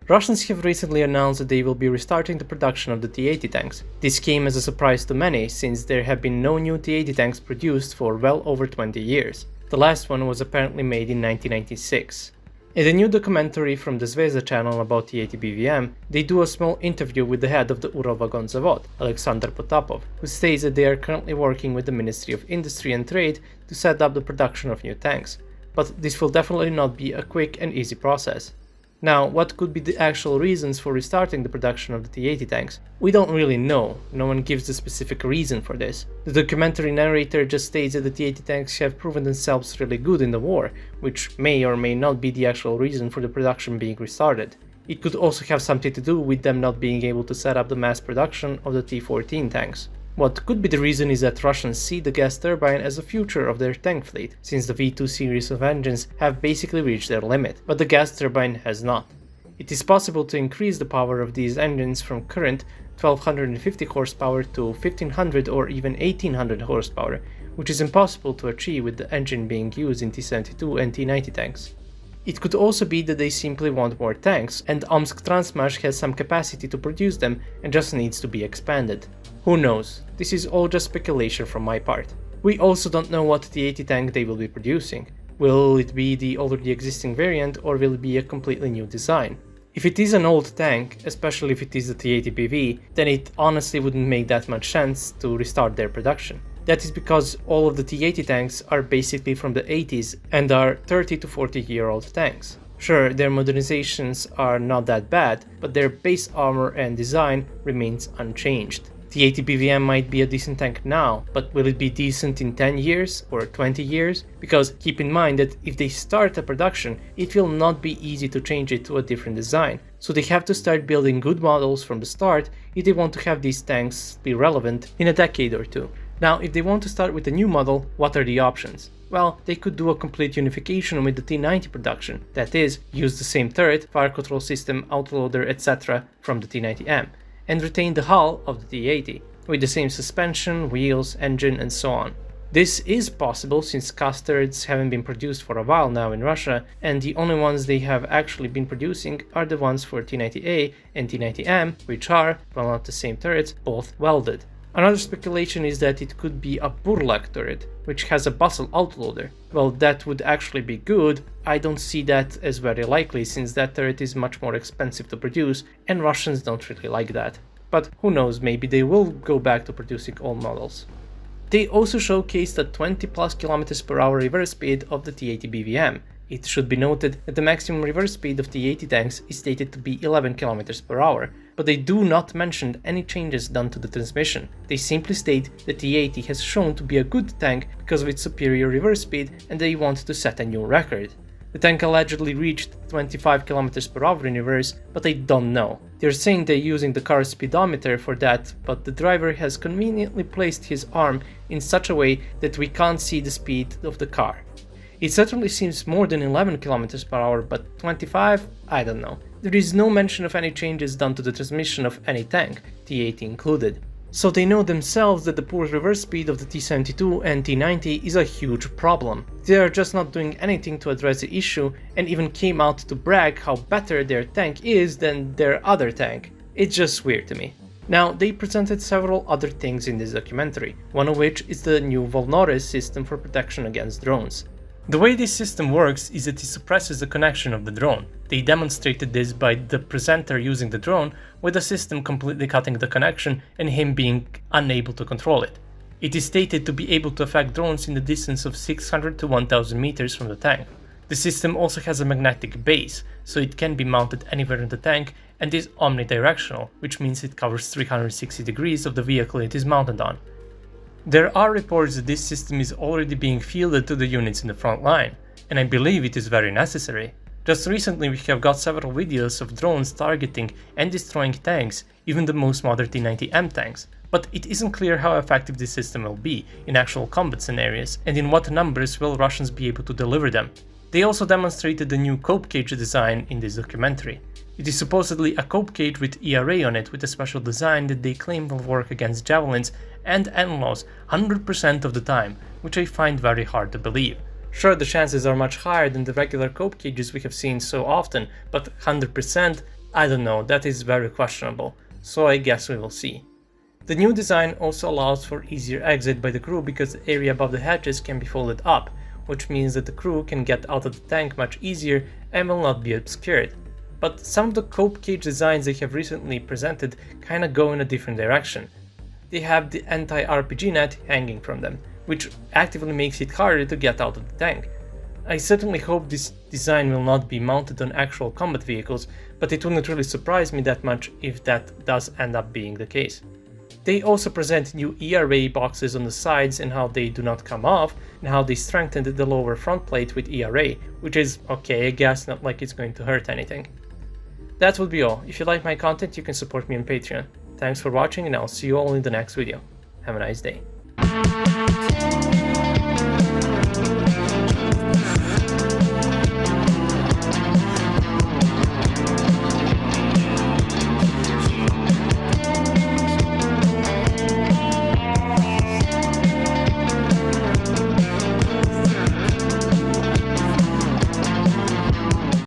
Russians have recently announced that they will be restarting the production of the T-80 tanks. This came as a surprise to many, since there have been no new T-80 tanks produced for well over 20 years. The last one was apparently made in 1996. In a new documentary from the Zvezda channel about T-80 BVM, they do a small interview with the head of the Uralvagonzavod, Alexander Potapov, who states that they are currently working with the Ministry of Industry and Trade to set up the production of new tanks. But this will definitely not be a quick and easy process. Now, what could be the actual reasons for restarting the production of the T-80 tanks? We don't really know, no one gives a specific reason for this. The documentary narrator just states that the T-80 tanks have proven themselves really good in the war, which may or may not be the actual reason for the production being restarted. It could also have something to do with them not being able to set up the mass production of the T-14 tanks. What could be the reason is that Russians see the gas turbine as a future of their tank fleet, since the V2 series of engines have basically reached their limit, but the gas turbine has not. It is possible to increase the power of these engines from current 1250 horsepower to 1500 or even 1800 horsepower, which is impossible to achieve with the engine being used in T-72 and T-90 tanks. It could also be that they simply want more tanks, and Omsk Transmash has some capacity to produce them and just needs to be expanded. Who knows? This is all just speculation from my part. We also don't know what T-80 tank they will be producing. Will it be the already existing variant, or will it be a completely new design? If it is an old tank, especially if it is the T-80 BV, then it honestly wouldn't make that much sense to restart their production. That is because all of the T-80 tanks are basically from the 80s and are 30 to 40 year old tanks. Sure, their modernizations are not that bad, but their base armor and design remains unchanged. T-80 BVM might be a decent tank now, but will it be decent in 10 years or 20 years? Because keep in mind that if they start a production, it will not be easy to change it to a different design. So they have to start building good models from the start if they want to have these tanks be relevant in a decade or two. Now, if they want to start with a new model, what are the options? Well, they could do a complete unification with the T-90 production, that is, use the same turret, fire control system, autoloader, etc. from the T-90M, and retain the hull of the T-80, with the same suspension, wheels, engine, and so on. This is possible since cast turrets haven't been produced for a while now in Russia, and the only ones they have actually been producing are the ones for T-90A and T-90M, which are, well not the same turrets, both welded. Another speculation is that it could be a Burlak turret, which has a bustle autoloader. Well, that would actually be good. I don't see that as very likely since that turret is much more expensive to produce and Russians don't really like that. But who knows, maybe they will go back to producing old models. They also showcased a 20 plus km/h reverse speed of the T-80 BVM. It should be noted that the maximum reverse speed of T-80 tanks is stated to be 11 km/h, but they do not mention any changes done to the transmission. They simply state that T-80 has shown to be a good tank because of its superior reverse speed and they want to set a new record. The tank allegedly reached 25 km/h in reverse, but they don't know. They're saying they're using the car's speedometer for that, but the driver has conveniently placed his arm in such a way that we can't see the speed of the car. It certainly seems more than 11 km/h, but 25? I don't know. There is no mention of any changes done to the transmission of any tank, T-80 included. So they know themselves that the poor reverse speed of the T-72 and T-90 is a huge problem. They are just not doing anything to address the issue and even came out to brag how better their tank is than their other tank. It's just weird to me. Now, they presented several other things in this documentary, one of which is the new Volnores system for protection against drones. The way this system works is that it suppresses the connection of the drone. They demonstrated this by the presenter using the drone, with the system completely cutting the connection and him being unable to control it. It is stated to be able to affect drones in the distance of 600 to 1000 meters from the tank. The system also has a magnetic base, so it can be mounted anywhere in the tank and is omnidirectional, which means it covers 360 degrees of the vehicle it is mounted on. There are reports that this system is already being fielded to the units in the front line, and I believe it is very necessary. Just recently we have got several videos of drones targeting and destroying tanks, even the most modern T-90M tanks, but it isn't clear how effective this system will be in actual combat scenarios and in what numbers will Russians be able to deliver them. They also demonstrated the new cope cage design in this documentary. It is supposedly a cope cage with ERA on it with a special design that they claim will work against javelins and NLAWs 100% of the time, which I find very hard to believe. Sure, the chances are much higher than the regular cope cages we have seen so often, but 100%? I don't know, that is very questionable, so I guess we will see. The new design also allows for easier exit by the crew because the area above the hatches can be folded up, which means that the crew can get out of the tank much easier and will not be obscured. But some of the cope cage designs they have recently presented kinda go in a different direction. They have the anti-RPG net hanging from them, which actively makes it harder to get out of the tank. I certainly hope this design will not be mounted on actual combat vehicles, but it wouldn't really surprise me that much if that does end up being the case. They also present new ERA boxes on the sides and how they do not come off, and how they strengthened the lower front plate with ERA, which is okay I guess, not like it's going to hurt anything. That would be all. If you like my content you can support me on Patreon. Thanks for watching and I'll see you all in the next video. Have a nice day.